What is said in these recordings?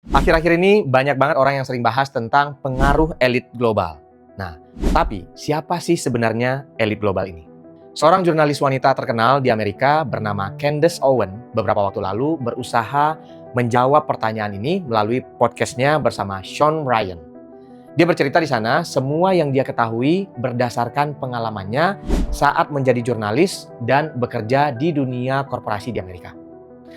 Akhir-akhir ini banyak banget orang yang sering bahas tentang pengaruh elit global. Nah, tapi siapa sih sebenarnya elit global ini? Seorang jurnalis wanita terkenal di Amerika bernama Candace Owen beberapa waktu lalu berusaha menjawab pertanyaan ini melalui podcastnya bersama Sean Ryan. Dia bercerita di sana semua yang dia ketahui berdasarkan pengalamannya saat menjadi jurnalis dan bekerja di dunia korporasi di Amerika.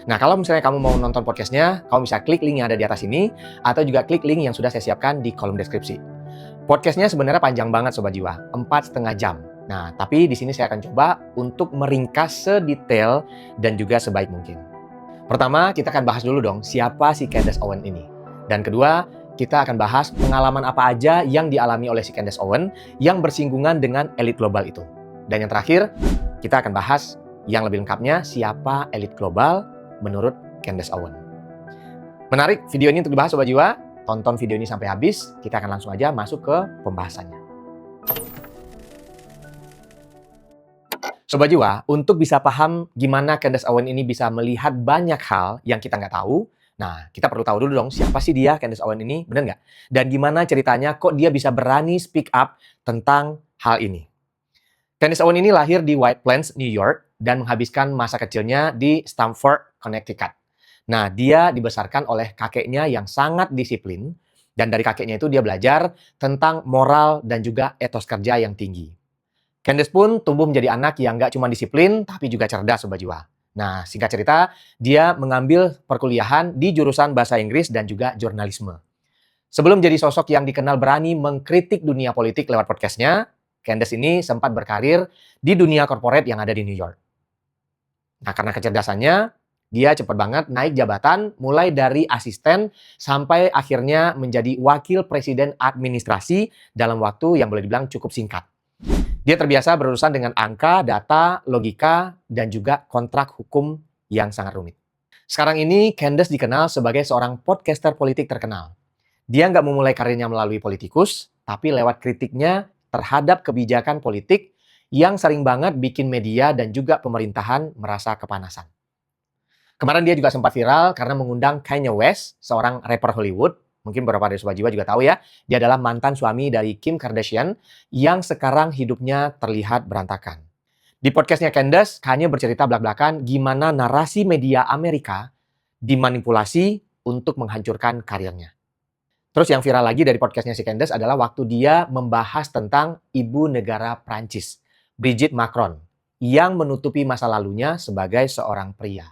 Nah, kalau misalnya kamu mau nonton podcastnya, kamu bisa klik link yang ada di atas ini, atau juga klik link yang sudah saya siapkan di kolom deskripsi. Podcastnya sebenarnya panjang banget Sobat Jiwa, 4,5 jam. Nah, tapi di sini saya akan coba untuk meringkas sedetail dan juga sebaik mungkin. Pertama, kita akan bahas dulu dong, siapa si Candace Owen ini. Dan kedua, kita akan bahas pengalaman apa aja yang dialami oleh si Candace Owen yang bersinggungan dengan elit global itu. Dan yang terakhir, kita akan bahas yang lebih lengkapnya, siapa elit global menurut Candace Owen. Menarik video ini untuk dibahas Sobat Jiwa. Tonton video ini sampai habis. Kita akan langsung aja masuk ke pembahasannya. Sobat Jiwa, untuk bisa paham gimana Candace Owen ini bisa melihat banyak hal yang kita nggak tahu, nah kita perlu tahu dulu dong siapa sih dia Candace Owen ini, bener nggak? Dan gimana ceritanya kok dia bisa berani speak up tentang hal ini. Candace Owen ini lahir di White Plains, New York, dan menghabiskan masa kecilnya di Stamford, Connecticut. Nah, dia dibesarkan oleh kakeknya yang sangat disiplin, dan dari kakeknya itu dia belajar tentang moral dan juga etos kerja yang tinggi. Candace pun tumbuh menjadi anak yang nggak cuma disiplin, tapi juga cerdas Sobat Jiwa. Nah, singkat cerita, dia mengambil perkuliahan di jurusan bahasa Inggris dan juga jurnalisme. Sebelum jadi sosok yang dikenal berani mengkritik dunia politik lewat podcastnya, Candace ini sempat berkarir di dunia korporat yang ada di New York. Nah, karena kecerdasannya, dia cepat banget naik jabatan mulai dari asisten sampai akhirnya menjadi wakil presiden administrasi dalam waktu yang boleh dibilang cukup singkat. Dia terbiasa berurusan dengan angka, data, logika, dan juga kontrak hukum yang sangat rumit. Sekarang ini, Candace dikenal sebagai seorang podcaster politik terkenal. Dia nggak memulai karirnya melalui politikus, tapi lewat kritiknya terhadap kebijakan politik yang sering banget bikin media dan juga pemerintahan merasa kepanasan. Kemarin dia juga sempat viral karena mengundang Kanye West, seorang rapper Hollywood. Mungkin beberapa dari Sobat Jiwa juga tahu ya, dia adalah mantan suami dari Kim Kardashian yang sekarang hidupnya terlihat berantakan. Di podcastnya Candace, Kanye bercerita belak-belakan gimana narasi media Amerika dimanipulasi untuk menghancurkan karirnya. Terus yang viral lagi dari podcastnya si Candace adalah waktu dia membahas tentang ibu negara Prancis, Brigitte Macron, yang menutupi masa lalunya sebagai seorang pria.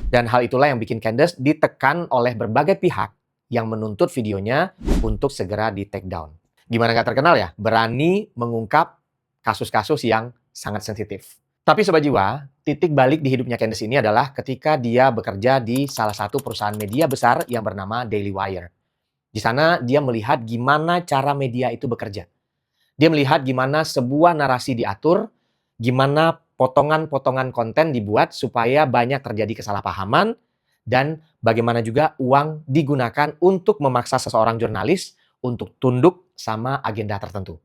Dan hal itulah yang bikin Candace ditekan oleh berbagai pihak yang menuntut videonya untuk segera di take down. Gimana nggak terkenal ya? Berani mengungkap kasus-kasus yang sangat sensitif. Tapi Sobat Jiwa, titik balik di hidupnya Candace ini adalah ketika dia bekerja di salah satu perusahaan media besar yang bernama Daily Wire. Di sana dia melihat gimana cara media itu bekerja. Dia melihat gimana sebuah narasi diatur, gimana potongan-potongan konten dibuat supaya banyak terjadi kesalahpahaman, dan bagaimana juga uang digunakan untuk memaksa seseorang jurnalis untuk tunduk sama agenda tertentu.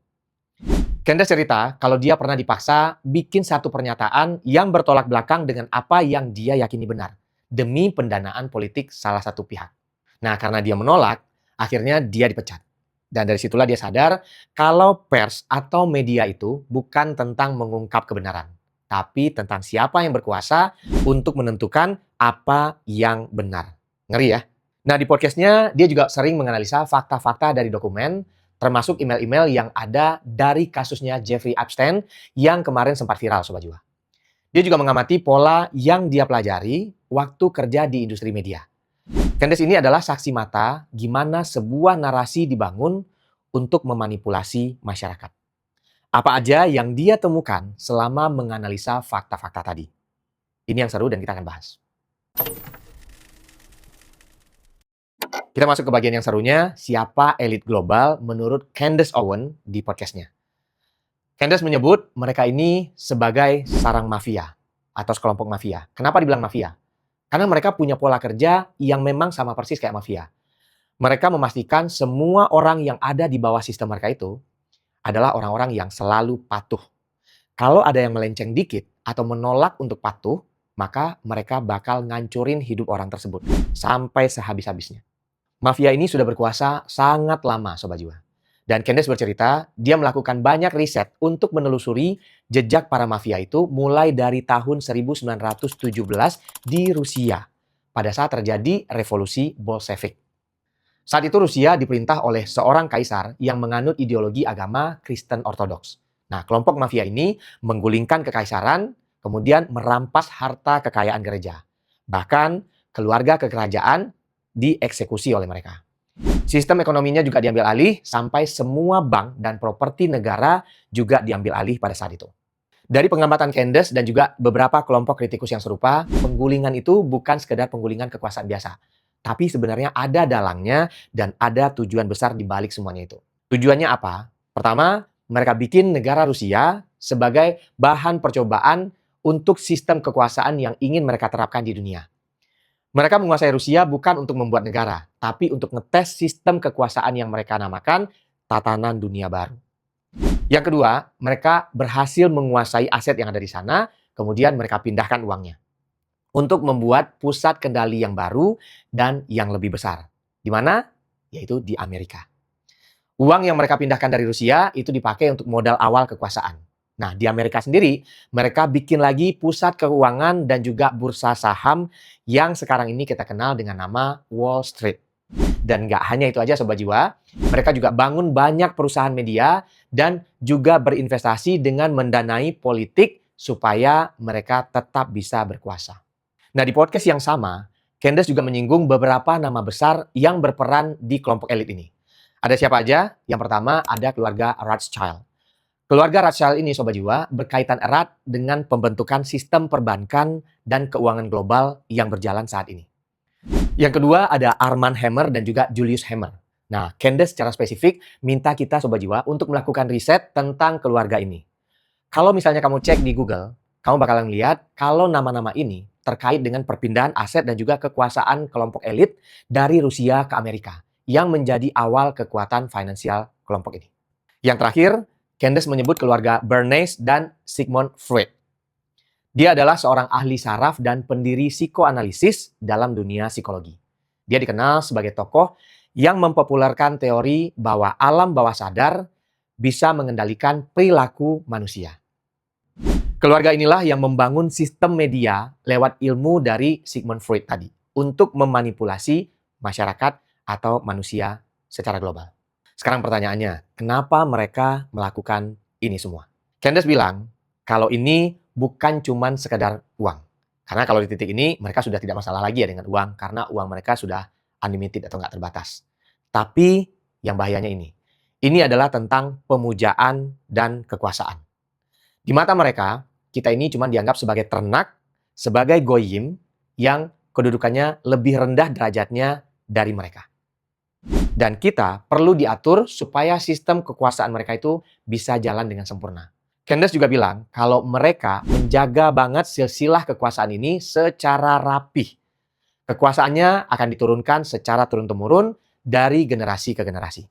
Candace cerita kalau dia pernah dipaksa bikin satu pernyataan yang bertolak belakang dengan apa yang dia yakini benar, demi pendanaan politik salah satu pihak. Nah, karena dia menolak, akhirnya dia dipecat. Dan dari situlah dia sadar kalau pers atau media itu bukan tentang mengungkap kebenaran, tapi tentang siapa yang berkuasa untuk menentukan apa yang benar. Ngeri ya? Nah, di podcastnya dia juga sering menganalisa fakta-fakta dari dokumen, termasuk email-email yang ada dari kasusnya Jeffrey Epstein yang kemarin sempat viral Sobat Jiwa. Dia juga mengamati pola yang dia pelajari waktu kerja di industri media. Candace ini adalah saksi mata gimana sebuah narasi dibangun untuk memanipulasi masyarakat. Apa aja yang dia temukan selama menganalisa fakta-fakta tadi. Ini yang seru dan kita akan bahas. Kita masuk ke bagian yang serunya, siapa elit global menurut Candace Owen di podcastnya. Candace menyebut mereka ini sebagai sarang mafia atau sekelompok mafia. Kenapa dibilang mafia? Karena mereka punya pola kerja yang memang sama persis kayak mafia. Mereka memastikan semua orang yang ada di bawah sistem mereka itu adalah orang-orang yang selalu patuh. Kalau ada yang melenceng dikit atau menolak untuk patuh, maka mereka bakal ngancurin hidup orang tersebut sampai sehabis-habisnya. Mafia ini sudah berkuasa sangat lama, Sobat Jiwa. Dan Candace bercerita, dia melakukan banyak riset untuk menelusuri jejak para mafia itu mulai dari tahun 1917 di Rusia pada saat terjadi revolusi Bolshevik. Saat itu Rusia diperintah oleh seorang kaisar yang menganut ideologi agama Kristen Ortodoks. Nah, kelompok mafia ini menggulingkan kekaisaran, kemudian merampas harta kekayaan gereja. Bahkan keluarga kekerajaan dieksekusi oleh mereka. Sistem ekonominya juga diambil alih sampai semua bank dan properti negara juga diambil alih pada saat itu. Dari pengamatan Candace dan juga beberapa kelompok kritikus yang serupa, penggulingan itu bukan sekedar penggulingan kekuasaan biasa. Tapi sebenarnya ada dalangnya dan ada tujuan besar di balik semuanya itu. Tujuannya apa? Pertama, mereka bikin negara Rusia sebagai bahan percobaan untuk sistem kekuasaan yang ingin mereka terapkan di dunia. Mereka menguasai Rusia bukan untuk membuat negara, tapi untuk ngetes sistem kekuasaan yang mereka namakan tatanan dunia baru. Yang kedua, mereka berhasil menguasai aset yang ada di sana, kemudian mereka pindahkan uangnya untuk membuat pusat kendali yang baru dan yang lebih besar. Di mana? Yaitu di Amerika. Uang yang mereka pindahkan dari Rusia itu dipakai untuk modal awal kekuasaan. Nah, di Amerika sendiri, mereka bikin lagi pusat keuangan dan juga bursa saham yang sekarang ini kita kenal dengan nama Wall Street. Dan nggak hanya itu aja Sobat Jiwa, mereka juga bangun banyak perusahaan media dan juga berinvestasi dengan mendanai politik supaya mereka tetap bisa berkuasa. Nah, di podcast yang sama, Candace juga menyinggung beberapa nama besar yang berperan di kelompok elit ini. Ada siapa aja? Yang pertama ada keluarga Rothschild. Keluarga Rothschild ini, Sobat Jiwa, berkaitan erat dengan pembentukan sistem perbankan dan keuangan global yang berjalan saat ini. Yang kedua ada Armand Hammer dan juga Julius Hammer. Nah, Candace secara spesifik minta kita, Sobat Jiwa, untuk melakukan riset tentang keluarga ini. Kalau misalnya kamu cek di Google, kamu bakalan lihat kalau nama-nama ini terkait dengan perpindahan aset dan juga kekuasaan kelompok elit dari Rusia ke Amerika yang menjadi awal kekuatan finansial kelompok ini. Yang terakhir, Candace menyebut keluarga Bernays dan Sigmund Freud. Dia adalah seorang ahli saraf dan pendiri psikoanalisis dalam dunia psikologi. Dia dikenal sebagai tokoh yang mempopulerkan teori bahwa alam bawah sadar bisa mengendalikan perilaku manusia. Keluarga inilah yang membangun sistem media lewat ilmu dari Sigmund Freud tadi untuk memanipulasi masyarakat atau manusia secara global. Sekarang pertanyaannya, kenapa mereka melakukan ini semua? Candace bilang, kalau ini bukan cuman sekedar uang. Karena kalau di titik ini, mereka sudah tidak masalah lagi ya dengan uang, karena uang mereka sudah unlimited atau nggak terbatas. Tapi yang bahayanya ini adalah tentang pemujaan dan kekuasaan. Di mata mereka, kita ini cuma dianggap sebagai ternak, sebagai goyim yang kedudukannya lebih rendah derajatnya dari mereka. Dan kita perlu diatur supaya sistem kekuasaan mereka itu bisa jalan dengan sempurna. Candace juga bilang kalau mereka menjaga banget silsilah kekuasaan ini secara rapih. Kekuasaannya akan diturunkan secara turun-temurun dari generasi ke generasi.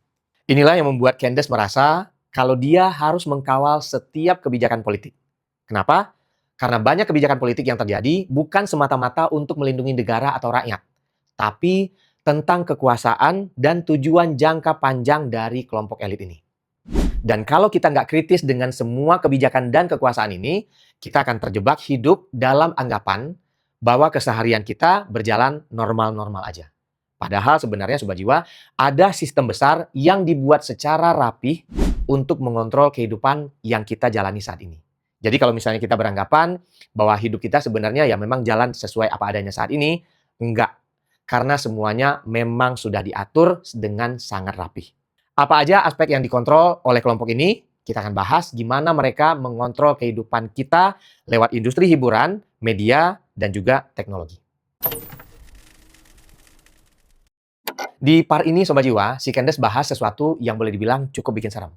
Inilah yang membuat Candace merasa kalau dia harus mengkawal setiap kebijakan politik. Kenapa? Karena banyak kebijakan politik yang terjadi bukan semata-mata untuk melindungi negara atau rakyat, tapi tentang kekuasaan dan tujuan jangka panjang dari kelompok elit ini. Dan kalau kita nggak kritis dengan semua kebijakan dan kekuasaan ini, kita akan terjebak hidup dalam anggapan bahwa keseharian kita berjalan normal-normal aja. Padahal sebenarnya Sobat Jiwa, ada sistem besar yang dibuat secara rapih untuk mengontrol kehidupan yang kita jalani saat ini. Jadi kalau misalnya kita beranggapan bahwa hidup kita sebenarnya ya memang jalan sesuai apa adanya saat ini, enggak. Karena semuanya memang sudah diatur dengan sangat rapih. Apa aja aspek yang dikontrol oleh kelompok ini? Kita akan bahas gimana mereka mengontrol kehidupan kita lewat industri hiburan, media, dan juga teknologi. Di part ini Sobat Jiwa, si Candace bahas sesuatu yang boleh dibilang cukup bikin seram.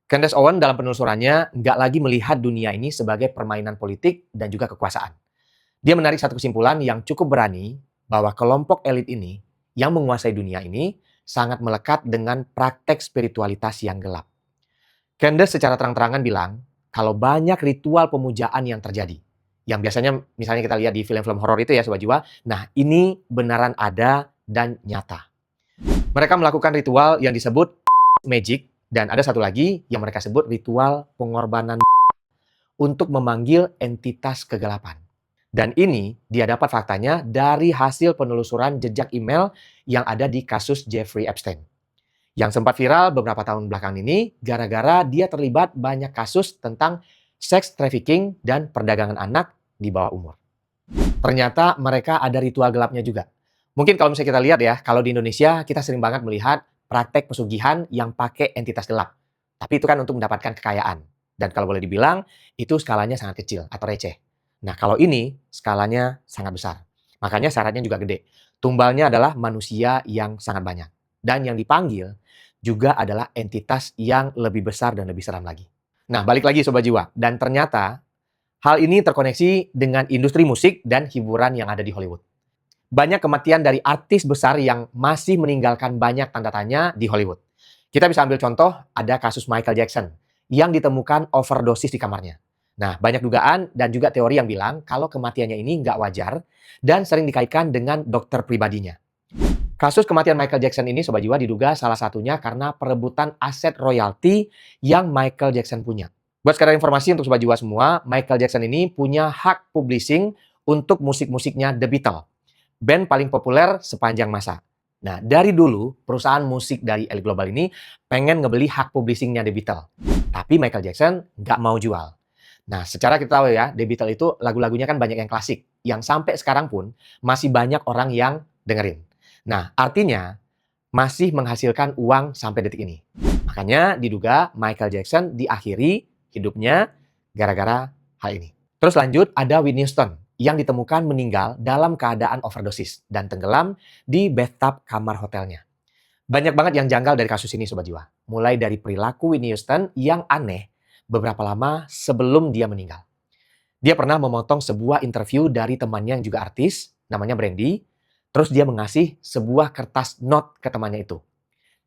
Candace Owen dalam penelusurannya nggak lagi melihat dunia ini sebagai permainan politik dan juga kekuasaan. Dia menarik satu kesimpulan yang cukup berani bahwa kelompok elit ini yang menguasai dunia ini sangat melekat dengan praktek spiritualitas yang gelap. Candace secara terang-terangan bilang kalau banyak ritual pemujaan yang terjadi, yang biasanya misalnya kita lihat di film-film horor itu ya Sobat Jiwa, nah ini benaran ada dan nyata. Mereka melakukan ritual yang disebut magic, dan ada satu lagi yang mereka sebut ritual pengorbanan untuk memanggil entitas kegelapan. Dan ini dia dapat faktanya dari hasil penelusuran jejak email yang ada di kasus Jeffrey Epstein. Yang sempat viral beberapa tahun belakangan ini gara-gara dia terlibat banyak kasus tentang sex trafficking dan perdagangan anak di bawah umur. Ternyata mereka ada ritual gelapnya juga. Mungkin kalau misalnya kita lihat ya, kalau di Indonesia kita sering banget melihat praktek pesugihan yang pakai entitas gelap. Tapi itu kan untuk mendapatkan kekayaan. Dan kalau boleh dibilang, itu skalanya sangat kecil atau receh. Nah, kalau ini skalanya sangat besar. Makanya syaratnya juga gede. Tumbalnya adalah manusia yang sangat banyak. Dan yang dipanggil juga adalah entitas yang lebih besar dan lebih seram lagi. Nah, balik lagi Sobat Jiwa. Dan ternyata hal ini terkoneksi dengan industri musik dan hiburan yang ada di Hollywood. Banyak kematian dari artis besar yang masih meninggalkan banyak tanda tanya di Hollywood. Kita bisa ambil contoh, ada kasus Michael Jackson yang ditemukan overdosis di kamarnya. Nah, banyak dugaan dan juga teori yang bilang kalau kematiannya ini nggak wajar dan sering dikaitkan dengan dokter pribadinya. Kasus kematian Michael Jackson ini, Sobat Jiwa, diduga salah satunya karena perebutan aset royalti yang Michael Jackson punya. Buat sekadar informasi untuk Sobat Jiwa semua, Michael Jackson ini punya hak publishing untuk musik-musiknya The Beatles, band paling populer sepanjang masa. Nah, dari dulu, perusahaan musik dari elit global ini pengen ngebeli hak publishingnya The Beatles. Tapi Michael Jackson nggak mau jual. Nah, secara kita tahu ya, The Beatles itu lagu-lagunya kan banyak yang klasik, yang sampai sekarang pun masih banyak orang yang dengerin. Nah, artinya masih menghasilkan uang sampai detik ini. Makanya diduga Michael Jackson diakhiri hidupnya gara-gara hal ini. Terus lanjut, ada Whitney Houston yang ditemukan meninggal dalam keadaan overdosis dan tenggelam di bathtub kamar hotelnya. Banyak banget yang janggal dari kasus ini, Sobat Jiwa. Mulai dari perilaku Whitney Houston yang aneh beberapa lama sebelum dia meninggal. Dia pernah memotong sebuah interview dari temannya yang juga artis, namanya Brandy. Terus dia mengasih sebuah kertas note ke temannya itu.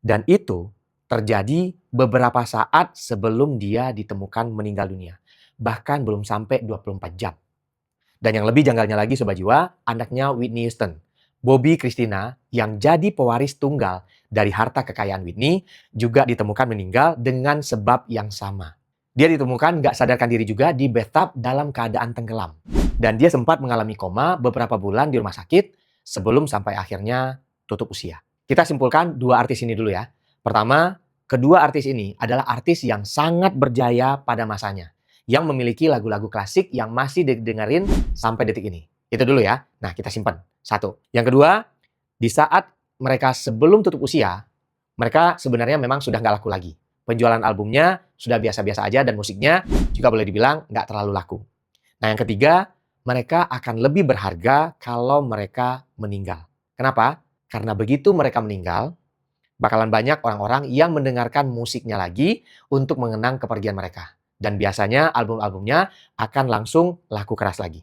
Dan itu terjadi beberapa saat sebelum dia ditemukan meninggal dunia. Bahkan belum sampai 24 jam. Dan yang lebih janggalnya lagi Sobat Jiwa, anaknya Whitney Houston, Bobby Christina, yang jadi pewaris tunggal dari harta kekayaan Whitney, juga ditemukan meninggal dengan sebab yang sama. Dia ditemukan nggak sadarkan diri juga di bathtub dalam keadaan tenggelam. Dan dia sempat mengalami koma beberapa bulan di rumah sakit sebelum sampai akhirnya tutup usia. Kita simpulkan dua artis ini dulu ya. Pertama, kedua artis ini adalah artis yang sangat berjaya pada masanya, yang memiliki lagu-lagu klasik yang masih didengerin sampai detik ini. Itu dulu ya. Nah, kita simpan. Satu. Yang kedua, di saat mereka sebelum tutup usia, mereka sebenarnya memang sudah nggak laku lagi. Penjualan albumnya sudah biasa-biasa aja dan musiknya juga boleh dibilang nggak terlalu laku. Nah, yang ketiga, mereka akan lebih berharga kalau mereka meninggal. Kenapa? Karena begitu mereka meninggal, bakalan banyak orang-orang yang mendengarkan musiknya lagi untuk mengenang kepergian mereka. Dan biasanya album-albumnya akan langsung laku keras lagi.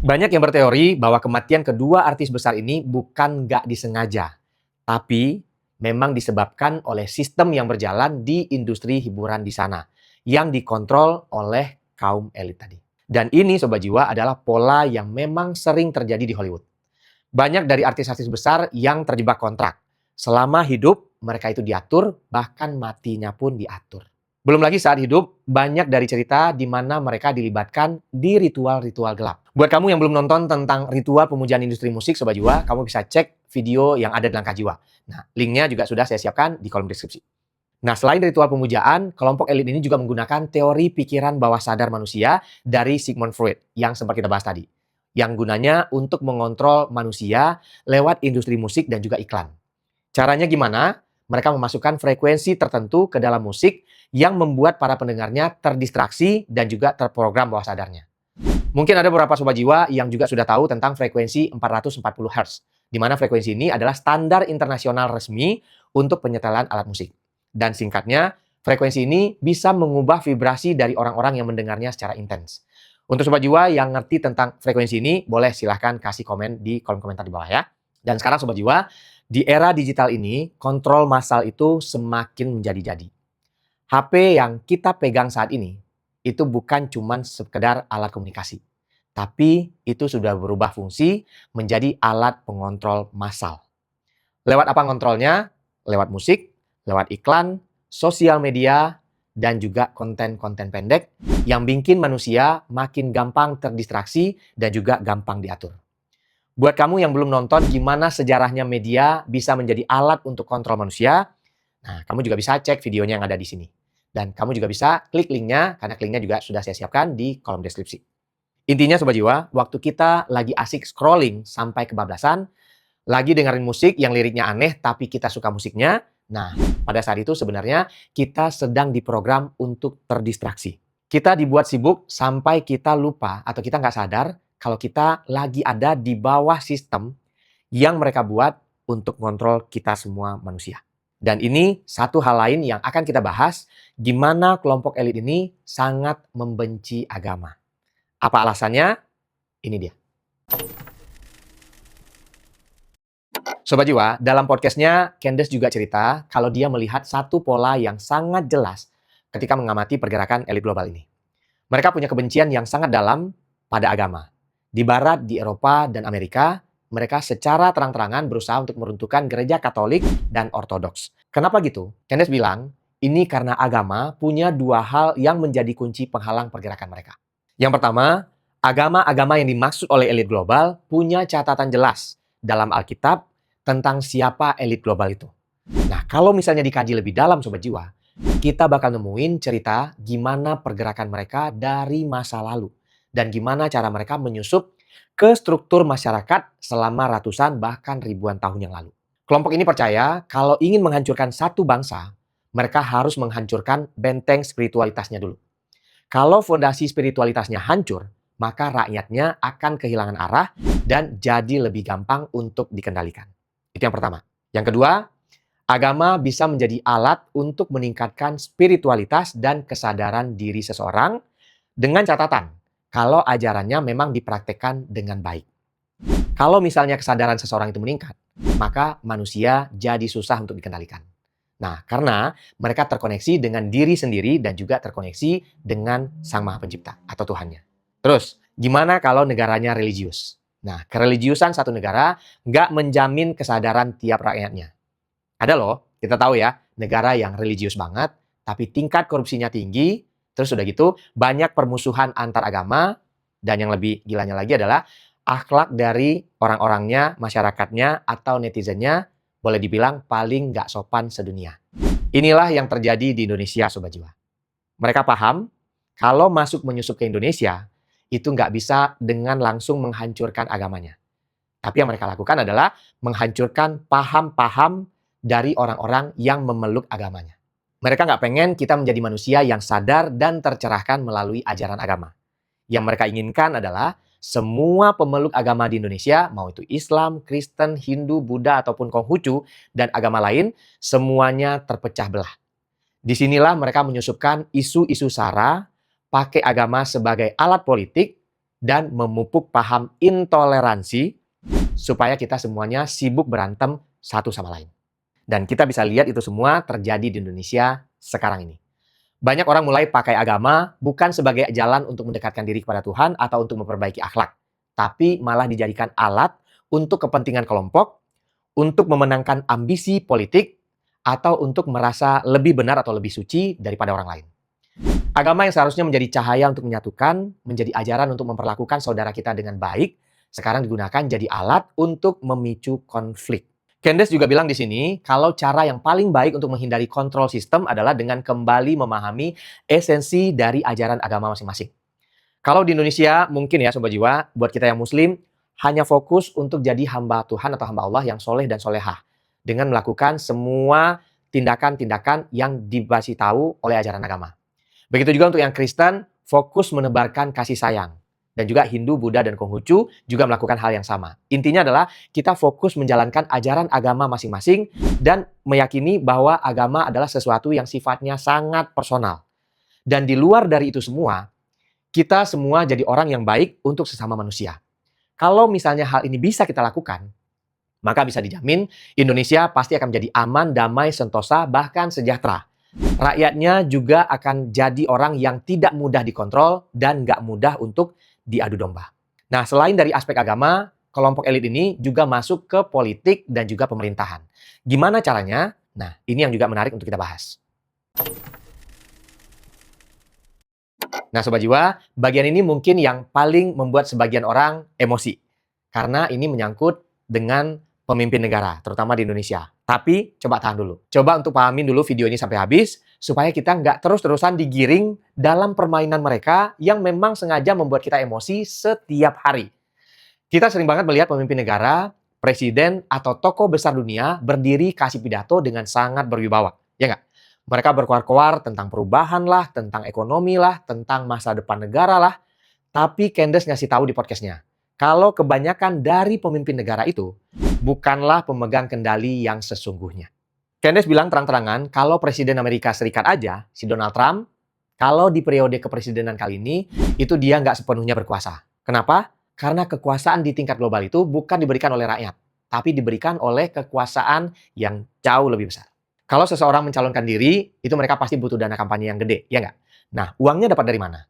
Banyak yang berteori bahwa kematian kedua artis besar ini bukan nggak disengaja, tapi memang disebabkan oleh sistem yang berjalan di industri hiburan di sana, yang dikontrol oleh kaum elit tadi. Dan ini Sobat Jiwa adalah pola yang memang sering terjadi di Hollywood. Banyak dari artis-artis besar yang terjebak kontrak. Selama hidup, mereka itu diatur, bahkan matinya pun diatur. Belum lagi saat hidup, banyak dari cerita di mana mereka dilibatkan di ritual-ritual gelap. Buat kamu yang belum nonton tentang ritual pemujaan industri musik, Sobat Jiwa, kamu bisa cek video yang ada di Langkah Jiwa. Nah, linknya juga sudah saya siapkan di kolom deskripsi. Nah, selain ritual pemujaan, kelompok elit ini juga menggunakan teori pikiran bawah sadar manusia dari Sigmund Freud yang sempat kita bahas tadi. Yang gunanya untuk mengontrol manusia lewat industri musik dan juga iklan. Caranya gimana? Mereka memasukkan frekuensi tertentu ke dalam musik yang membuat para pendengarnya terdistraksi dan juga terprogram bawah sadarnya. Mungkin ada beberapa Sobat Jiwa yang juga sudah tahu tentang frekuensi 440 Hz, di mana frekuensi ini adalah standar internasional resmi untuk penyetelan alat musik. Dan singkatnya, frekuensi ini bisa mengubah vibrasi dari orang-orang yang mendengarnya secara intens. Untuk Sobat Jiwa yang ngerti tentang frekuensi ini, boleh silahkan kasih komen di kolom komentar di bawah ya. Dan sekarang Sobat Jiwa, di era digital ini, kontrol massal itu semakin menjadi-jadi. HP yang kita pegang saat ini, itu bukan cuma sekedar alat komunikasi. Tapi itu sudah berubah fungsi menjadi alat pengontrol massal. Lewat apa ngontrolnya? Lewat musik, lewat iklan, sosial media, dan juga konten-konten pendek yang bikin manusia makin gampang terdistraksi dan juga gampang diatur. Buat kamu yang belum nonton gimana sejarahnya media bisa menjadi alat untuk kontrol manusia, nah kamu juga bisa cek videonya yang ada di sini. Dan kamu juga bisa klik linknya, karena linknya juga sudah saya siapkan di kolom deskripsi. Intinya Sobat Jiwa, waktu kita lagi asik scrolling sampai kebablasan, lagi dengerin musik yang liriknya aneh tapi kita suka musiknya, nah pada saat itu sebenarnya kita sedang diprogram untuk terdistraksi. Kita dibuat sibuk sampai kita lupa atau kita nggak sadar kalau kita lagi ada di bawah sistem yang mereka buat untuk kontrol kita semua manusia. Dan ini satu hal lain yang akan kita bahas, gimana kelompok elit ini sangat membenci agama. Apa alasannya? Ini dia. Sobat Jiwa, dalam podcastnya, Candace juga cerita kalau dia melihat satu pola yang sangat jelas ketika mengamati pergerakan elit global ini. Mereka punya kebencian yang sangat dalam pada agama. Di Barat, di Eropa, dan Amerika, mereka secara terang-terangan berusaha untuk meruntuhkan gereja Katolik dan Ortodoks. Kenapa gitu? Candace bilang, ini karena agama punya dua hal yang menjadi kunci penghalang pergerakan mereka. Yang pertama, agama-agama yang dimaksud oleh elit global punya catatan jelas dalam Alkitab tentang siapa elit global itu. Nah, kalau misalnya dikaji lebih dalam Sobat Jiwa, kita bakal nemuin cerita gimana pergerakan mereka dari masa lalu dan gimana cara mereka menyusup ke struktur masyarakat selama ratusan bahkan ribuan tahun yang lalu. Kelompok ini percaya kalau ingin menghancurkan satu bangsa, mereka harus menghancurkan benteng spiritualitasnya dulu. Kalau fondasi spiritualitasnya hancur, maka rakyatnya akan kehilangan arah dan jadi lebih gampang untuk dikendalikan. Itu yang pertama. Yang kedua, agama bisa menjadi alat untuk meningkatkan spiritualitas dan kesadaran diri seseorang dengan catatan kalau ajarannya memang dipraktekkan dengan baik. Kalau misalnya kesadaran seseorang itu meningkat, maka manusia jadi susah untuk dikendalikan. Nah, karena mereka terkoneksi dengan diri sendiri dan juga terkoneksi dengan Sang Maha Pencipta atau Tuhannya. Terus, gimana kalau negaranya religius? Nah, kereligiusan satu negara nggak menjamin kesadaran tiap rakyatnya. Ada loh, kita tahu ya, negara yang religius banget, tapi tingkat korupsinya tinggi, terus udah gitu banyak permusuhan antar agama, dan yang lebih gilanya lagi adalah akhlak dari orang-orangnya, masyarakatnya, atau netizennya boleh dibilang paling nggak sopan sedunia. Inilah yang terjadi di Indonesia, Sobat Jiwa. Mereka paham kalau masuk menyusup ke Indonesia, itu nggak bisa dengan langsung menghancurkan agamanya. Tapi yang mereka lakukan adalah menghancurkan paham-paham dari orang-orang yang memeluk agamanya. Mereka nggak pengen kita menjadi manusia yang sadar dan tercerahkan melalui ajaran agama. Yang mereka inginkan adalah semua pemeluk agama di Indonesia, mau itu Islam, Kristen, Hindu, Buddha, ataupun Konghucu, dan agama lain, semuanya terpecah belah. Disinilah mereka menyusupkan isu-isu SARA, pakai agama sebagai alat politik, dan memupuk paham intoleransi supaya kita semuanya sibuk berantem satu sama lain. Dan kita bisa lihat itu semua terjadi di Indonesia sekarang ini. Banyak orang mulai pakai agama bukan sebagai jalan untuk mendekatkan diri kepada Tuhan atau untuk memperbaiki akhlak, tapi malah dijadikan alat untuk kepentingan kelompok, untuk memenangkan ambisi politik, atau untuk merasa lebih benar atau lebih suci daripada orang lain. Agama yang seharusnya menjadi cahaya untuk menyatukan, menjadi ajaran untuk memperlakukan saudara kita dengan baik, sekarang digunakan jadi alat untuk memicu konflik. Candace juga bilang di sini, kalau cara yang paling baik untuk menghindari kontrol sistem adalah dengan kembali memahami esensi dari ajaran agama masing-masing. Kalau di Indonesia, mungkin ya Sobat Jiwa, buat kita yang muslim, hanya fokus untuk jadi hamba Tuhan atau hamba Allah yang soleh dan solehah. Dengan melakukan semua tindakan-tindakan yang dikasih tahu oleh ajaran agama. Begitu juga untuk yang Kristen, fokus menebarkan kasih sayang. Dan juga Hindu, Buddha, dan Konghucu juga melakukan hal yang sama. Intinya adalah kita fokus menjalankan ajaran agama masing-masing dan meyakini bahwa agama adalah sesuatu yang sifatnya sangat personal. Dan di luar dari itu semua, kita semua jadi orang yang baik untuk sesama manusia. Kalau misalnya hal ini bisa kita lakukan, maka bisa dijamin Indonesia pasti akan menjadi aman, damai, sentosa, bahkan sejahtera. Rakyatnya juga akan jadi orang yang tidak mudah dikontrol dan nggak mudah untuk diadu domba. Nah, selain dari aspek agama, kelompok elit ini juga masuk ke politik dan juga pemerintahan. Gimana caranya? Nah, ini yang juga menarik untuk kita bahas. Nah, Sobat Jiwa, bagian ini mungkin yang paling membuat sebagian orang emosi. Karena ini menyangkut dengan pemimpin negara, terutama di Indonesia. Tapi, coba tahan dulu. Coba untuk pahamin dulu video ini sampai habis, supaya kita nggak terus-terusan digiring dalam permainan mereka yang memang sengaja membuat kita emosi setiap hari. Kita sering banget melihat pemimpin negara, presiden, atau tokoh besar dunia berdiri kasih pidato dengan sangat berwibawa. Ya nggak? Mereka berkoar-koar tentang perubahan lah, tentang ekonomi lah, tentang masa depan negara lah. Tapi Candace ngasih tahu di podcastnya, kalau kebanyakan dari pemimpin negara itu bukanlah pemegang kendali yang sesungguhnya. Candace bilang terang-terangan kalau Presiden Amerika Serikat aja, si Donald Trump, kalau di periode kepresidenan kali ini, itu dia nggak sepenuhnya berkuasa. Kenapa? Karena kekuasaan di tingkat global itu bukan diberikan oleh rakyat, tapi diberikan oleh kekuasaan yang jauh lebih besar. Kalau seseorang mencalonkan diri, itu mereka pasti butuh dana kampanye yang gede, ya nggak? Nah, uangnya dapat dari mana?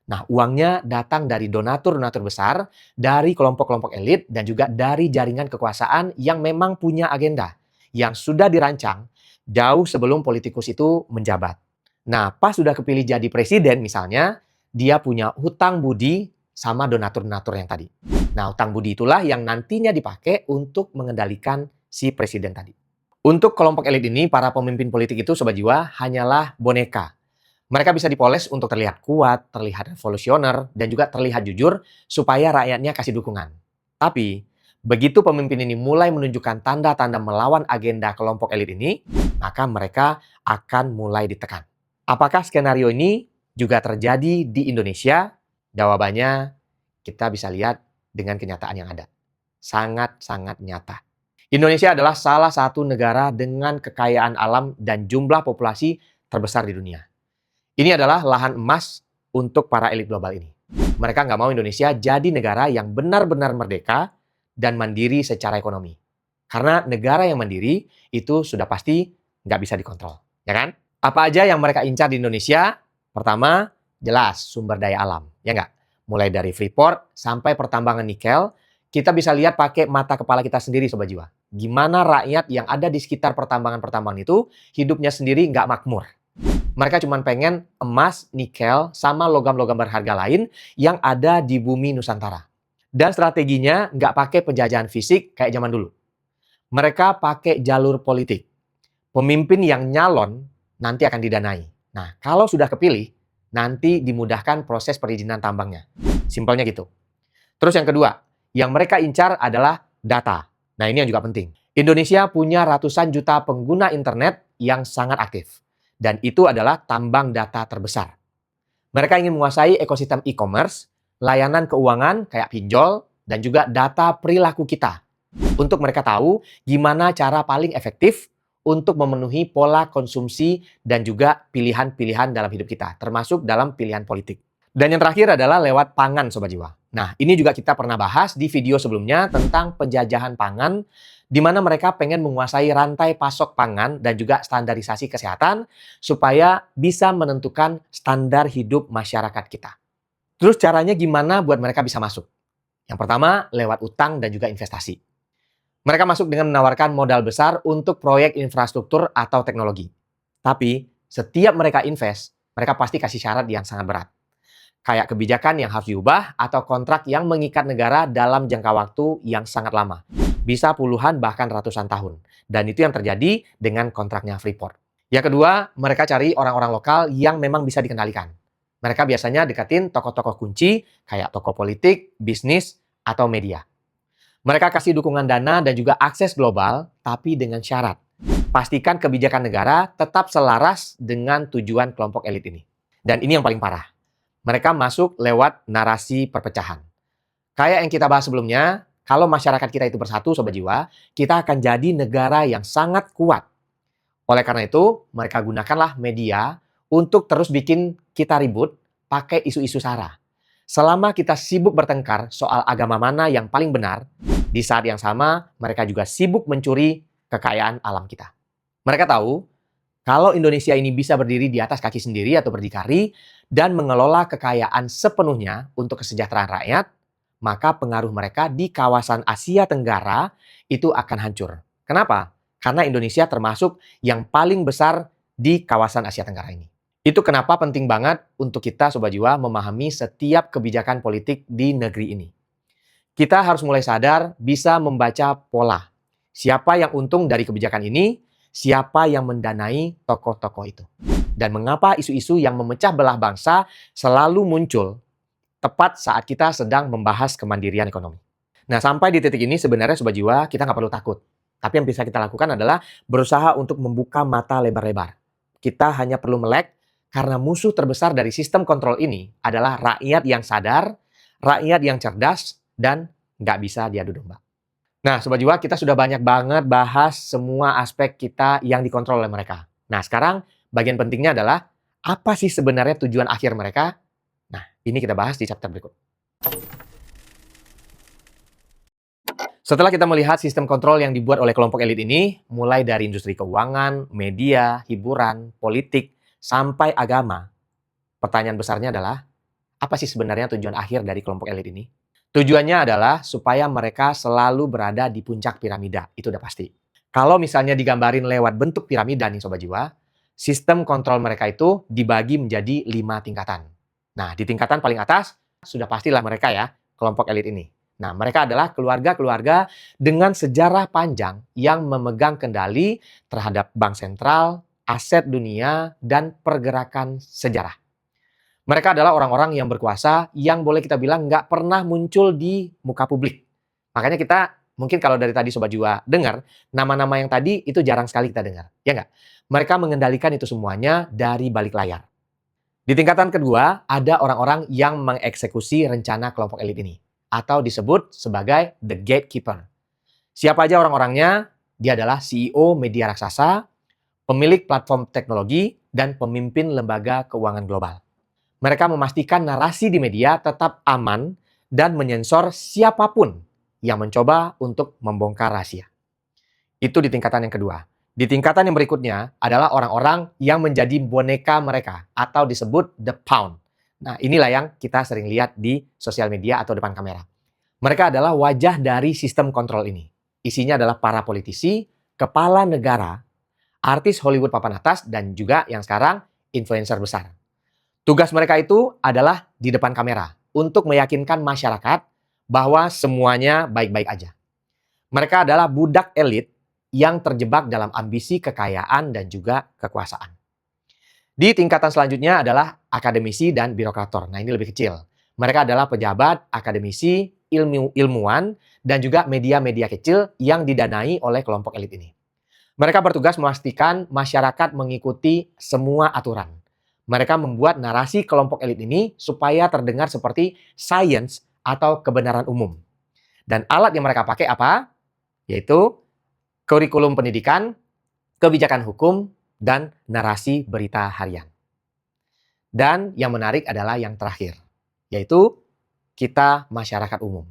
Nah, uangnya datang dari donatur-donatur besar, dari kelompok-kelompok elit, dan juga dari jaringan kekuasaan yang memang punya agenda, yang sudah dirancang jauh sebelum politikus itu menjabat. Nah, pas sudah kepilih jadi presiden misalnya, dia punya hutang budi sama donatur-donatur yang tadi. Nah, hutang budi itulah yang nantinya dipakai untuk mengendalikan si presiden tadi. Untuk kelompok elit ini, para pemimpin politik itu, Sobat Jiwa, hanyalah boneka. Mereka bisa dipoles untuk terlihat kuat, terlihat revolusioner, dan juga terlihat jujur supaya rakyatnya kasih dukungan. Tapi, begitu pemimpin ini mulai menunjukkan tanda-tanda melawan agenda kelompok elit ini, maka mereka akan mulai ditekan. Apakah skenario ini juga terjadi di Indonesia? Jawabannya, kita bisa lihat dengan kenyataan yang ada. Sangat-sangat nyata. Indonesia adalah salah satu negara dengan kekayaan alam dan jumlah populasi terbesar di dunia. Ini adalah lahan emas untuk para elit global ini. Mereka nggak mau Indonesia jadi negara yang benar-benar merdeka dan mandiri secara ekonomi. Karena negara yang mandiri itu sudah pasti nggak bisa dikontrol. Ya kan? Apa aja yang mereka incar di Indonesia? Pertama, jelas sumber daya alam. Ya nggak? Mulai dari Freeport sampai pertambangan nikel, kita bisa lihat pakai mata kepala kita sendiri, Sobat Jiwa. Gimana rakyat yang ada di sekitar pertambangan-pertambangan itu hidupnya sendiri nggak makmur. Mereka cuma pengen emas, nikel, sama logam-logam berharga lain yang ada di bumi Nusantara. Dan strateginya nggak pakai penjajahan fisik kayak zaman dulu. Mereka pakai jalur politik. Pemimpin yang nyalon nanti akan didanai. Nah, kalau sudah kepilih, nanti dimudahkan proses perizinan tambangnya. Simpelnya gitu. Terus yang kedua, yang mereka incar adalah data. Nah, ini yang juga penting. Indonesia punya ratusan juta pengguna internet yang sangat aktif. Dan itu adalah tambang data terbesar. Mereka ingin menguasai ekosistem e-commerce, layanan keuangan kayak pinjol, dan juga data perilaku kita. Untuk mereka tahu gimana cara paling efektif untuk memenuhi pola konsumsi dan juga pilihan-pilihan dalam hidup kita, termasuk dalam pilihan politik. Dan yang terakhir adalah lewat pangan, Sobat Jiwa. Nah, ini juga kita pernah bahas di video sebelumnya tentang penjajahan pangan, di mana mereka pengen menguasai rantai pasok pangan dan juga standarisasi kesehatan supaya bisa menentukan standar hidup masyarakat kita. Terus caranya gimana buat mereka bisa masuk? Yang pertama, lewat utang dan juga investasi. Mereka masuk dengan menawarkan modal besar untuk proyek infrastruktur atau teknologi. Tapi, setiap mereka invest, mereka pasti kasih syarat yang sangat berat. Kayak kebijakan yang harus diubah atau kontrak yang mengikat negara dalam jangka waktu yang sangat lama. Bisa puluhan bahkan ratusan tahun. Dan itu yang terjadi dengan kontraknya Freeport. Yang kedua, mereka cari orang-orang lokal yang memang bisa dikendalikan. Mereka biasanya deketin tokoh-tokoh kunci kayak tokoh politik, bisnis, atau media. Mereka kasih dukungan dana dan juga akses global, tapi dengan syarat. Pastikan kebijakan negara tetap selaras dengan tujuan kelompok elit ini. Dan ini yang paling parah. Mereka masuk lewat narasi perpecahan. Kayak yang kita bahas sebelumnya, kalau masyarakat kita itu bersatu, Sobat Jiwa, kita akan jadi negara yang sangat kuat. Oleh karena itu, mereka gunakanlah media untuk terus bikin kita ribut pakai isu-isu sara. Selama kita sibuk bertengkar soal agama mana yang paling benar, di saat yang sama mereka juga sibuk mencuri kekayaan alam kita. Mereka tahu kalau Indonesia ini bisa berdiri di atas kaki sendiri atau berdikari dan mengelola kekayaan sepenuhnya untuk kesejahteraan rakyat, maka pengaruh mereka di kawasan Asia Tenggara itu akan hancur. Kenapa? Karena Indonesia termasuk yang paling besar di kawasan Asia Tenggara ini. Itu kenapa penting banget untuk kita Sobat Jiwa memahami setiap kebijakan politik di negeri ini. Kita harus mulai sadar bisa membaca pola. Siapa yang untung dari kebijakan ini, siapa yang mendanai tokoh-tokoh itu. Dan mengapa isu-isu yang memecah belah bangsa selalu muncul tepat saat kita sedang membahas kemandirian ekonomi. Nah, sampai di titik ini sebenarnya Sobat Jiwa kita nggak perlu takut. Tapi yang bisa kita lakukan adalah berusaha untuk membuka mata lebar-lebar. Kita hanya perlu melek karena musuh terbesar dari sistem kontrol ini adalah rakyat yang sadar, rakyat yang cerdas, dan nggak bisa diadu domba. Nah, Sobat Jiwa, kita sudah banyak banget bahas semua aspek kita yang dikontrol oleh mereka. Nah, sekarang bagian pentingnya adalah apa sih sebenarnya tujuan akhir mereka? Nah, ini kita bahas di chapter berikut. Setelah kita melihat sistem kontrol yang dibuat oleh kelompok elit ini, mulai dari industri keuangan, media, hiburan, politik, sampai agama. Pertanyaan besarnya adalah, apa sih sebenarnya tujuan akhir dari kelompok elit ini? Tujuannya adalah supaya mereka selalu berada di puncak piramida, itu udah pasti. Kalau misalnya digambarin lewat bentuk piramida nih Sobat Jiwa, sistem kontrol mereka itu dibagi menjadi 5 tingkatan. Nah, di tingkatan paling atas, sudah pastilah mereka ya, kelompok elit ini. Nah, mereka adalah keluarga-keluarga dengan sejarah panjang yang memegang kendali terhadap bank sentral, aset dunia, dan pergerakan sejarah. Mereka adalah orang-orang yang berkuasa yang boleh kita bilang nggak pernah muncul di muka publik. Makanya kita mungkin kalau dari tadi Sobat Jiwa dengar, nama-nama yang tadi itu jarang sekali kita dengar. Ya nggak? Mereka mengendalikan itu semuanya dari balik layar. Di tingkatan kedua, ada orang-orang yang mengeksekusi rencana kelompok elit ini. Atau disebut sebagai the gatekeeper. Siapa aja orang-orangnya? Dia adalah CEO media raksasa, pemilik platform teknologi, dan pemimpin lembaga keuangan global. Mereka memastikan narasi di media tetap aman dan menyensor siapapun yang mencoba untuk membongkar rahasia. Itu di tingkatan yang kedua. Di tingkatan yang berikutnya adalah orang-orang yang menjadi boneka mereka atau disebut the pound. Nah, inilah yang kita sering lihat di sosial media atau depan kamera. Mereka adalah wajah dari sistem kontrol ini. Isinya adalah para politisi, kepala negara, artis Hollywood papan atas, dan juga yang sekarang influencer besar. Tugas mereka itu adalah di depan kamera untuk meyakinkan masyarakat bahwa semuanya baik-baik aja. Mereka adalah budak elit yang terjebak dalam ambisi kekayaan dan juga kekuasaan. Di tingkatan selanjutnya adalah akademisi dan birokrator. Nah, ini lebih kecil. Mereka adalah pejabat, akademisi, ilmuwan, dan juga media-media kecil yang didanai oleh kelompok elit ini. Mereka bertugas memastikan masyarakat mengikuti semua aturan. Mereka membuat narasi kelompok elit ini supaya terdengar seperti science atau kebenaran umum. Dan alat yang mereka pakai apa? Yaitu kurikulum pendidikan, kebijakan hukum, dan narasi berita harian. Dan yang menarik adalah yang terakhir, yaitu kita masyarakat umum.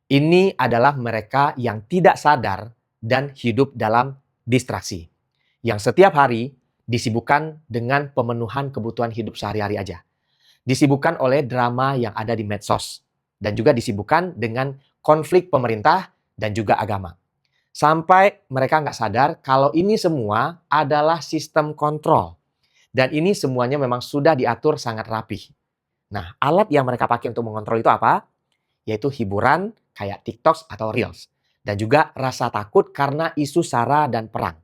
Ini adalah mereka yang tidak sadar dan hidup dalam distraksi. Yang setiap hari disibukkan dengan pemenuhan kebutuhan hidup sehari-hari aja. Disibukkan oleh drama yang ada di medsos. Dan juga disibukkan dengan konflik pemerintah dan juga agama. Sampai mereka nggak sadar kalau ini semua adalah sistem kontrol. Dan ini semuanya memang sudah diatur sangat rapih. Nah, alat yang mereka pakai untuk mengontrol itu apa? Yaitu hiburan kayak TikTok atau Reels. Dan juga rasa takut karena isu SARA dan perang.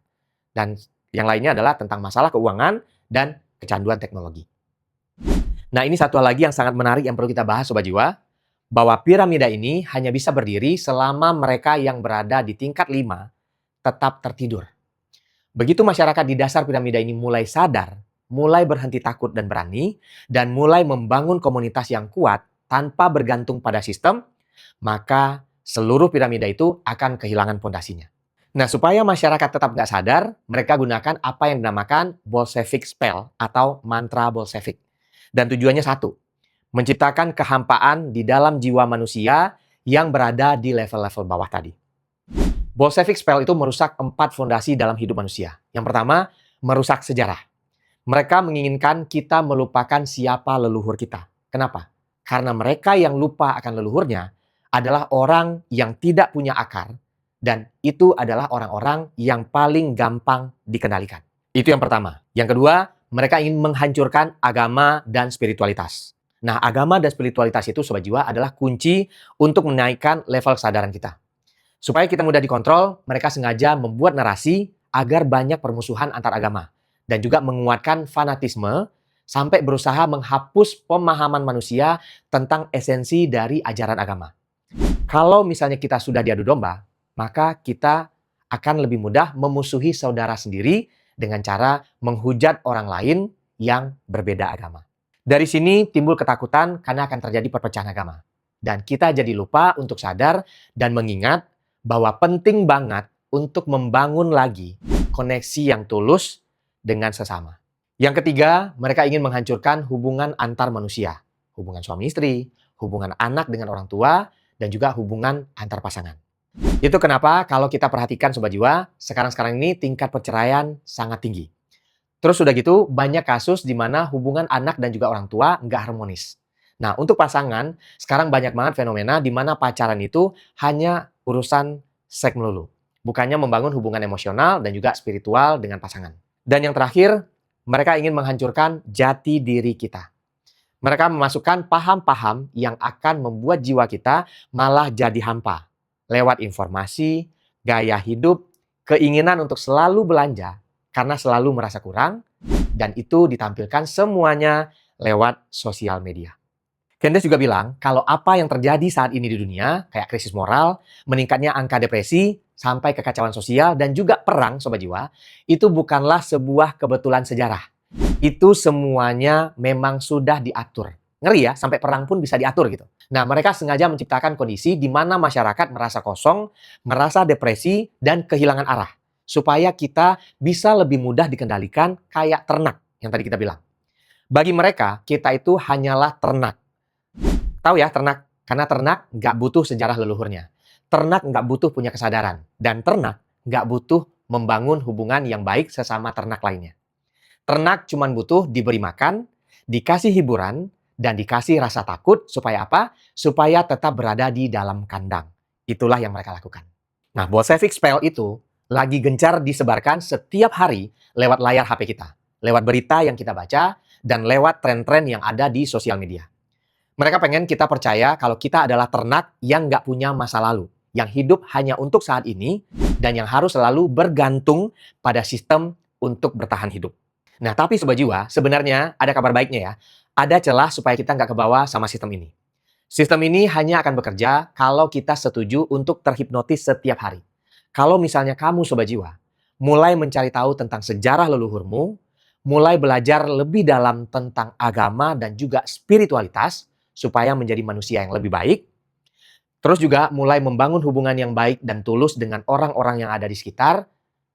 Dan yang lainnya adalah tentang masalah keuangan dan kecanduan teknologi. Nah, ini satu hal lagi yang sangat menarik yang perlu kita bahas Sobat Jiwa. Bahwa piramida ini hanya bisa berdiri selama mereka yang berada di tingkat 5 tetap tertidur. Begitu masyarakat di dasar piramida ini mulai sadar, mulai berhenti takut dan berani, dan mulai membangun komunitas yang kuat tanpa bergantung pada sistem, maka seluruh piramida itu akan kehilangan fondasinya. Nah, supaya masyarakat tetap nggak sadar, mereka gunakan apa yang dinamakan Bolshevik spell atau mantra Bolshevik. Dan tujuannya satu, menciptakan kehampaan di dalam jiwa manusia yang berada di level-level bawah tadi. Bolshevik spell itu merusak 4 fondasi dalam hidup manusia. Yang pertama, merusak sejarah. Mereka menginginkan kita melupakan siapa leluhur kita. Kenapa? Karena mereka yang lupa akan leluhurnya, adalah orang yang tidak punya akar, dan itu adalah orang-orang yang paling gampang dikendalikan. Itu yang pertama. Yang kedua, mereka ingin menghancurkan agama dan spiritualitas. Nah, agama dan spiritualitas itu, Sobat Jiwa, adalah kunci untuk menaikkan level kesadaran kita. Supaya kita mudah dikontrol, mereka sengaja membuat narasi agar banyak permusuhan antar agama. Dan juga menguatkan fanatisme sampai berusaha menghapus pemahaman manusia tentang esensi dari ajaran agama. Kalau misalnya kita sudah diadu domba, maka kita akan lebih mudah memusuhi saudara sendiri dengan cara menghujat orang lain yang berbeda agama. Dari sini timbul ketakutan karena akan terjadi perpecahan agama. Dan kita jadi lupa untuk sadar dan mengingat bahwa penting banget untuk membangun lagi koneksi yang tulus dengan sesama. Yang ketiga, mereka ingin menghancurkan hubungan antar manusia. Hubungan suami istri, hubungan anak dengan orang tua, dan juga hubungan antar pasangan. Itu kenapa kalau kita perhatikan Sobat Jiwa, sekarang-sekarang ini tingkat perceraian sangat tinggi. Terus udah gitu, banyak kasus di mana hubungan anak dan juga orang tua nggak harmonis. Nah, untuk pasangan, sekarang banyak banget fenomena di mana pacaran itu hanya urusan seks melulu. Bukannya membangun hubungan emosional dan juga spiritual dengan pasangan. Dan yang terakhir, mereka ingin menghancurkan jati diri kita. Mereka memasukkan paham-paham yang akan membuat jiwa kita malah jadi hampa. Lewat informasi, gaya hidup, keinginan untuk selalu belanja karena selalu merasa kurang, dan itu ditampilkan semuanya lewat sosial media. Candace juga bilang kalau apa yang terjadi saat ini di dunia, kayak krisis moral, meningkatnya angka depresi, sampai kekacauan sosial, dan juga perang, Sobat Jiwa, itu bukanlah sebuah kebetulan sejarah. Itu semuanya memang sudah diatur. Ngeri ya, sampai perang pun bisa diatur gitu. Nah, mereka sengaja menciptakan kondisi di mana masyarakat merasa kosong, merasa depresi, dan kehilangan arah. Supaya kita bisa lebih mudah dikendalikan kayak ternak yang tadi kita bilang. Bagi mereka, kita itu hanyalah ternak. Tahu ya ternak? Karena ternak nggak butuh sejarah leluhurnya. Ternak nggak butuh punya kesadaran. Dan ternak nggak butuh membangun hubungan yang baik sesama ternak lainnya. Ternak cuma butuh diberi makan, dikasih hiburan, dan dikasih rasa takut supaya apa? Supaya tetap berada di dalam kandang. Itulah yang mereka lakukan. Nah, Bolshevik spell itu lagi gencar disebarkan setiap hari lewat layar HP kita. Lewat berita yang kita baca, dan lewat tren-tren yang ada di sosial media. Mereka pengen kita percaya kalau kita adalah ternak yang nggak punya masa lalu. Yang hidup hanya untuk saat ini, dan yang harus selalu bergantung pada sistem untuk bertahan hidup. Nah, tapi Sobat Jiwa, sebenarnya ada kabar baiknya ya. Ada celah supaya kita nggak kebawa sama sistem ini. Sistem ini hanya akan bekerja kalau kita setuju untuk terhipnotis setiap hari. Kalau misalnya kamu Sobat Jiwa, mulai mencari tahu tentang sejarah leluhurmu, mulai belajar lebih dalam tentang agama dan juga spiritualitas, supaya menjadi manusia yang lebih baik, terus juga mulai membangun hubungan yang baik dan tulus dengan orang-orang yang ada di sekitar,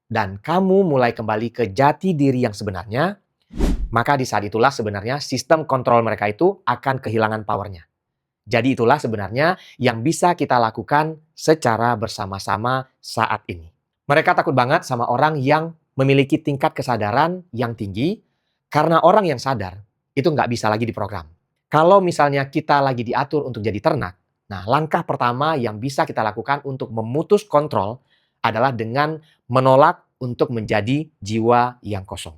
dan kamu mulai kembali ke jati diri yang sebenarnya, maka di saat itulah sebenarnya sistem kontrol mereka itu akan kehilangan powernya. Jadi itulah sebenarnya yang bisa kita lakukan secara bersama-sama saat ini. Mereka takut banget sama orang yang memiliki tingkat kesadaran yang tinggi, karena orang yang sadar itu nggak bisa lagi diprogram. Kalau misalnya kita lagi diatur untuk jadi ternak, nah langkah pertama yang bisa kita lakukan untuk memutus kontrol adalah dengan menolak untuk menjadi jiwa yang kosong.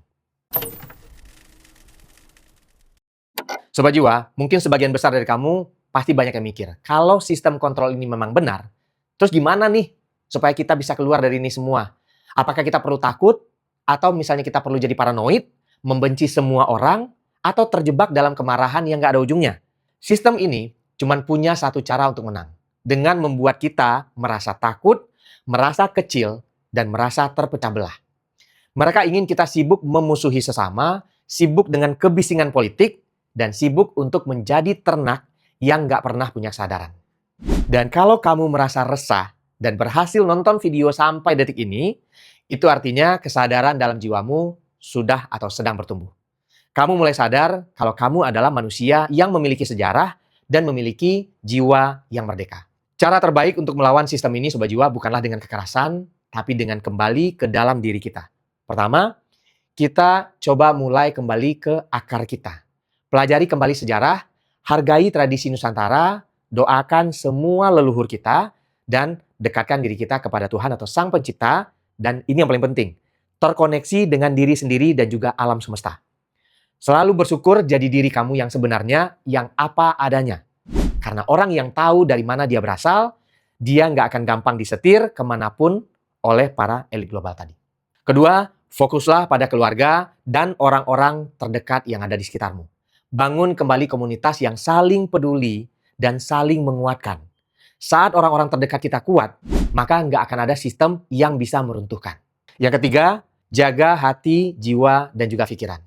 Sobat Jiwa, mungkin sebagian besar dari kamu pasti banyak yang mikir, kalau sistem kontrol ini memang benar, terus gimana nih supaya kita bisa keluar dari ini semua? Apakah kita perlu takut? Atau misalnya kita perlu jadi paranoid, membenci semua orang, atau terjebak dalam kemarahan yang gak ada ujungnya? Sistem ini cuma punya satu cara untuk menang, dengan membuat kita merasa takut, merasa kecil, dan merasa terpecah belah. Mereka ingin kita sibuk memusuhi sesama, sibuk dengan kebisingan politik, dan sibuk untuk menjadi ternak yang gak pernah punya kesadaran. Dan kalau kamu merasa resah dan berhasil nonton video sampai detik ini, itu artinya kesadaran dalam jiwamu sudah atau sedang bertumbuh. Kamu mulai sadar kalau kamu adalah manusia yang memiliki sejarah dan memiliki jiwa yang merdeka. Cara terbaik untuk melawan sistem ini, Sobat Jiwa, bukanlah dengan kekerasan, tapi dengan kembali ke dalam diri kita. Pertama, kita coba mulai kembali ke akar kita. Pelajari kembali sejarah, hargai tradisi Nusantara, doakan semua leluhur kita, dan dekatkan diri kita kepada Tuhan atau Sang Pencipta. Dan ini yang paling penting, terkoneksi dengan diri sendiri dan juga alam semesta. Selalu bersyukur jadi diri kamu yang sebenarnya, yang apa adanya. Karena orang yang tahu dari mana dia berasal, dia nggak akan gampang disetir kemanapun oleh para elit global tadi. Kedua, fokuslah pada keluarga dan orang-orang terdekat yang ada di sekitarmu. Bangun kembali komunitas yang saling peduli dan saling menguatkan. Saat orang-orang terdekat kita kuat, maka nggak akan ada sistem yang bisa meruntuhkan. Yang ketiga, jaga hati, jiwa, dan juga pikiran.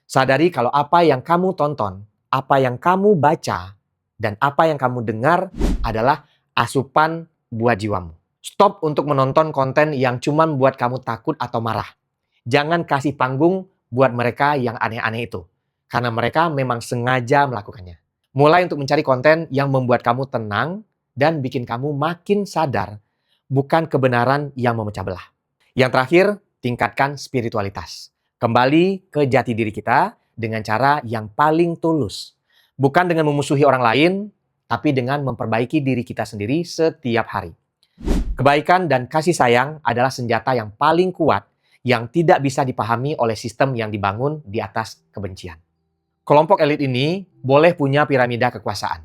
Sadari kalau apa yang kamu tonton, apa yang kamu baca, dan apa yang kamu dengar adalah asupan buat jiwamu. Stop untuk menonton konten yang cuma buat kamu takut atau marah. Jangan kasih panggung buat mereka yang aneh-aneh itu. Karena mereka memang sengaja melakukannya. Mulai untuk mencari konten yang membuat kamu tenang dan bikin kamu makin sadar, bukan kebenaran yang memecah belah. Yang terakhir, tingkatkan spiritualitas. Kembali ke jati diri kita dengan cara yang paling tulus. Bukan dengan memusuhi orang lain, tapi dengan memperbaiki diri kita sendiri setiap hari. Kebaikan dan kasih sayang adalah senjata yang paling kuat yang tidak bisa dipahami oleh sistem yang dibangun di atas kebencian. Kelompok elit ini boleh punya piramida kekuasaan.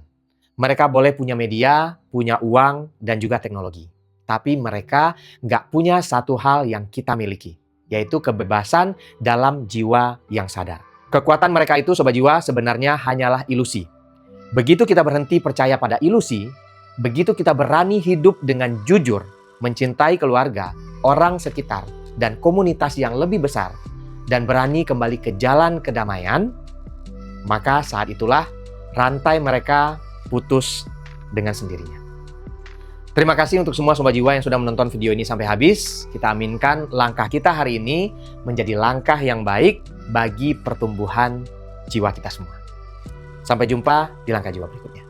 Mereka boleh punya media, punya uang, dan juga teknologi. Tapi mereka nggak punya satu hal yang kita miliki, yaitu kebebasan dalam jiwa yang sadar. Kekuatan mereka itu, Sobat Jiwa, sebenarnya hanyalah ilusi. Begitu kita berhenti percaya pada ilusi, begitu kita berani hidup dengan jujur, mencintai keluarga, orang sekitar, dan komunitas yang lebih besar, dan berani kembali ke jalan kedamaian, maka saat itulah rantai mereka putus dengan sendirinya. Terima kasih untuk semua Sobat Jiwa yang sudah menonton video ini sampai habis. Kita aminkan langkah kita hari ini menjadi langkah yang baik bagi pertumbuhan jiwa kita semua. Sampai jumpa di langkah jiwa berikutnya.